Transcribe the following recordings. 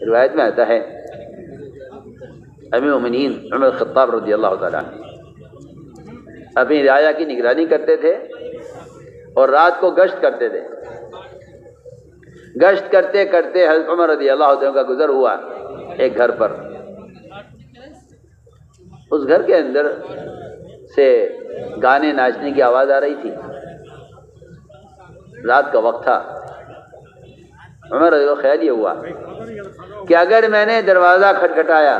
روایت میں آتا ہے امیر المومنین عمر خطاب رضی اللہ تعالیٰ عنہ اپنی رعایا کی نگرانی کرتے تھے اور رات کو گشت کرتے تھے. گشت کرتے کرتے حضرت عمر رضی اللہ تعالیٰ کا گزر ہوا ایک گھر پر. اس گھر کے اندر سے گانے ناچنے کی آواز آ رہی تھی. رات کا وقت تھا. عمر رضی اللہ خیال یہ ہوا کہ اگر میں نے دروازہ کھٹکھٹایا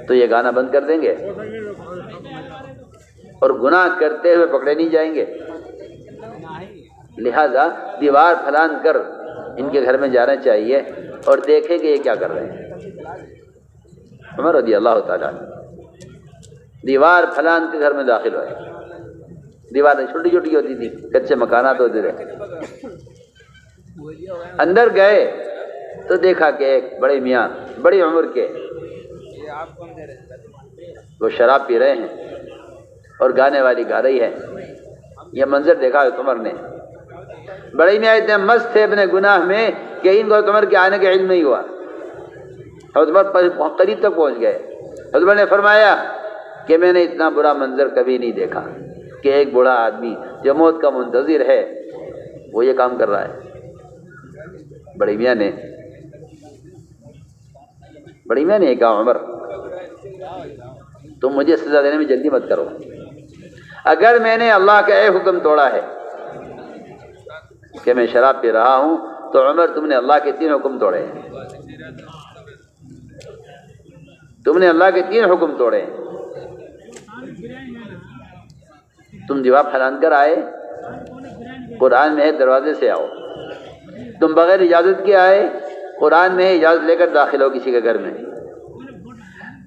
تو یہ گانا بند کر دیں گے اور گناہ کرتے ہوئے پکڑے نہیں جائیں گے، لہذا دیوار پھلان کر ان کے گھر میں جانا چاہیے اور دیکھیں کہ یہ کیا کر رہے ہیں. عمر رضی اللہ تعالیٰ دیوار پھلان کے گھر میں داخل ہوئے. دیواریں چھوٹی چھوٹی ہوتی تھی، کچے مکانات ہوتے تھے. اندر گئے تو دیکھا کہ ایک بڑے میاں بڑی عمر کے وہ شراب پی رہے ہیں اور گانے والی گا رہی ہے. یہ منظر دیکھا عمر نے. بڑے میاں اتنے مست تھے اپنے گناہ میں کہ ان کو عمر کے آنے کا علم نہیں ہوا. عمر قریب تک پہنچ گئے. عمر نے فرمایا کہ میں نے اتنا برا منظر کبھی نہیں دیکھا کہ ایک بوڑھا آدمی جو موت کا منتظر ہے وہ یہ کام کر رہا ہے. بڑے میاں نے کہا عمر تم مجھے سزا دینے میں جلدی مت کرو. اگر میں نے اللہ کا ایک حکم توڑا ہے کہ میں شراب پی رہا ہوں تو عمر تم نے اللہ کے 3 حکم توڑے ہیں. تم نے اللہ کے 3 حکم توڑے ہیں. تم دیوار پھیلان کر آئے، قرآن میں ہے دروازے سے آؤ. تم بغیر اجازت کے آئے، قرآن میں ہے اجازت لے کر داخل ہو کسی کے گھر میں.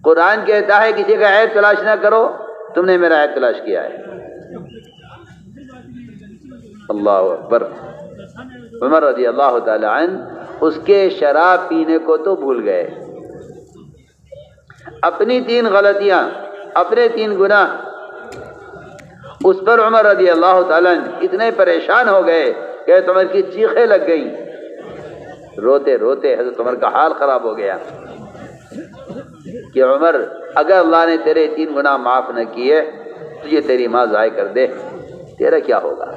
قرآن کہتا ہے کسی کا عیب تلاش نہ کرو، تم نے میرا عیب تلاش کیا ہے. اللہ اکبر. عمر رضی اللہ تعالی عنہ اس کے شراب پینے کو تو بھول گئے، اپنی 3 غلطیاں، اپنے 3 گناہ، اس پر عمر رضی اللہ تعالیٰ اتنے پریشان ہو گئے کہ حضرت عمر کی چیخیں لگ گئیں. روتے روتے حضرت عمر کا حال خراب ہو گیا کہ عمر اگر اللہ نے تیرے 3 گناہ معاف نہ کیے تو یہ تیری ماں ضائع کر دے، تیرا کیا ہوگا.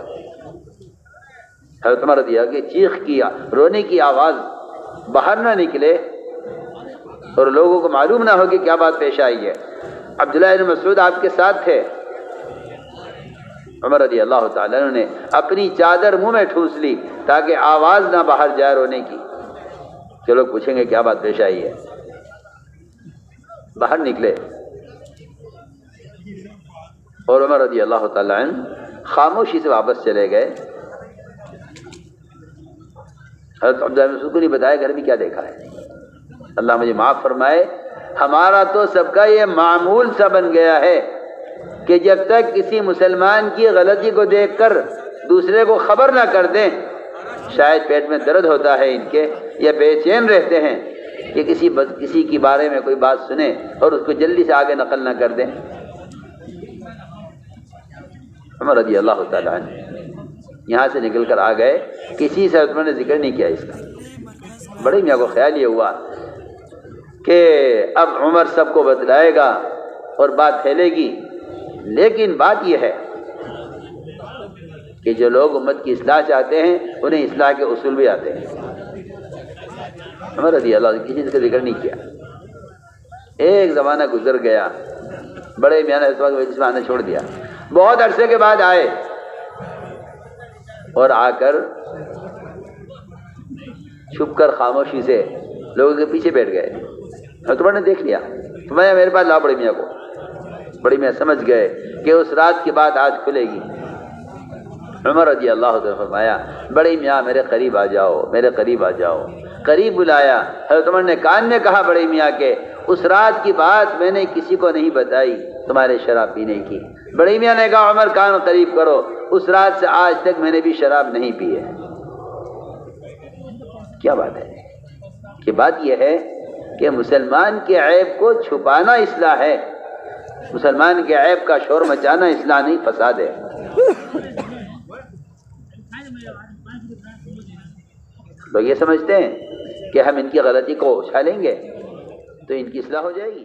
حضرت عمر رضی اللہ کی چیخ کیا، رونے کی آواز باہر نہ نکلے اور لوگوں کو معلوم نہ ہو کہ کیا بات پیش آئی ہے. عبداللہ بن مسعود آپ کے ساتھ تھے. عمر رضی اللہ تعالیٰ عنہ نے اپنی چادر منہ میں ٹھوس لی تاکہ آواز نہ باہر جائے رونے کی کہ لوگ پوچھیں گے کیا بات پیش آئی ہے. باہر نکلے اور عمر رضی اللہ تعالیٰ عنہ خاموشی سے واپس چلے گئے. حضرت عبداللہ بن مسعود کو نہیں بتایا گھر میں کیا دیکھا ہے. اللہ مجھے معاف فرمائے، ہمارا تو سب کا یہ معمول سا بن گیا ہے کہ جب تک کسی مسلمان کی غلطی کو دیکھ کر دوسرے کو خبر نہ کر دیں، شاید پیٹ میں درد ہوتا ہے ان کے، یا بے چین رہتے ہیں کہ کسی کے بارے میں کوئی بات سنیں اور اس کو جلدی سے آگے نقل نہ کر دیں. عمر رضی اللہ تعالیٰ عنہ یہاں سے نکل کر آ گئے، کسی سے عمر نے ذکر نہیں کیا اس کا. بڑے میاں کو خیال یہ ہوا کہ اب عمر سب کو بتلائے گا اور بات پھیلے گی، لیکن بات یہ ہے کہ جو لوگ امت کی اصلاح چاہتے ہیں انہیں اصلاح کے اصول بھی آتے ہیں. عمر رضی اللہ عنہ کسی سے ذکر نہیں کیا. ایک زمانہ گزر گیا، بڑے میاں نے اس وقت مجلس میں آنا چھوڑ دیا. بہت عرصے کے بعد آئے اور آ کر چھپ کر خاموشی سے لوگوں کے پیچھے بیٹھ گئے. عمر نے دیکھ لیا، فرمایا میرے پاس لاؤ بڑے میاں کو. بڑے میاں سمجھ گئے کہ اس رات کی بات آج کھلے گی. عمر رضی اللہ عنہ فرمایا بڑے میاں میرے قریب آ جاؤ، میرے قریب آ جاؤ. قریب بلایا. حضرت عمر نے کان میں کہا بڑے میاں کے اس رات کی بات میں نے کسی کو نہیں بتائی تمہارے شراب پینے کی. بڑے میاں نے کہا عمر کان قریب کرو، اس رات سے آج تک میں نے بھی شراب نہیں پی ہے. کیا بات ہے کہ بات یہ ہے کہ مسلمان کے عیب کو چھپانا اصلاح ہے، مسلمان کے عیب کا شور مچانا اصلاح نہیں، فساد ہے. لوگ یہ سمجھتے ہیں کہ ہم ان کی غلطی کو اچھالیں گے تو ان کی اصلاح ہو جائے گی.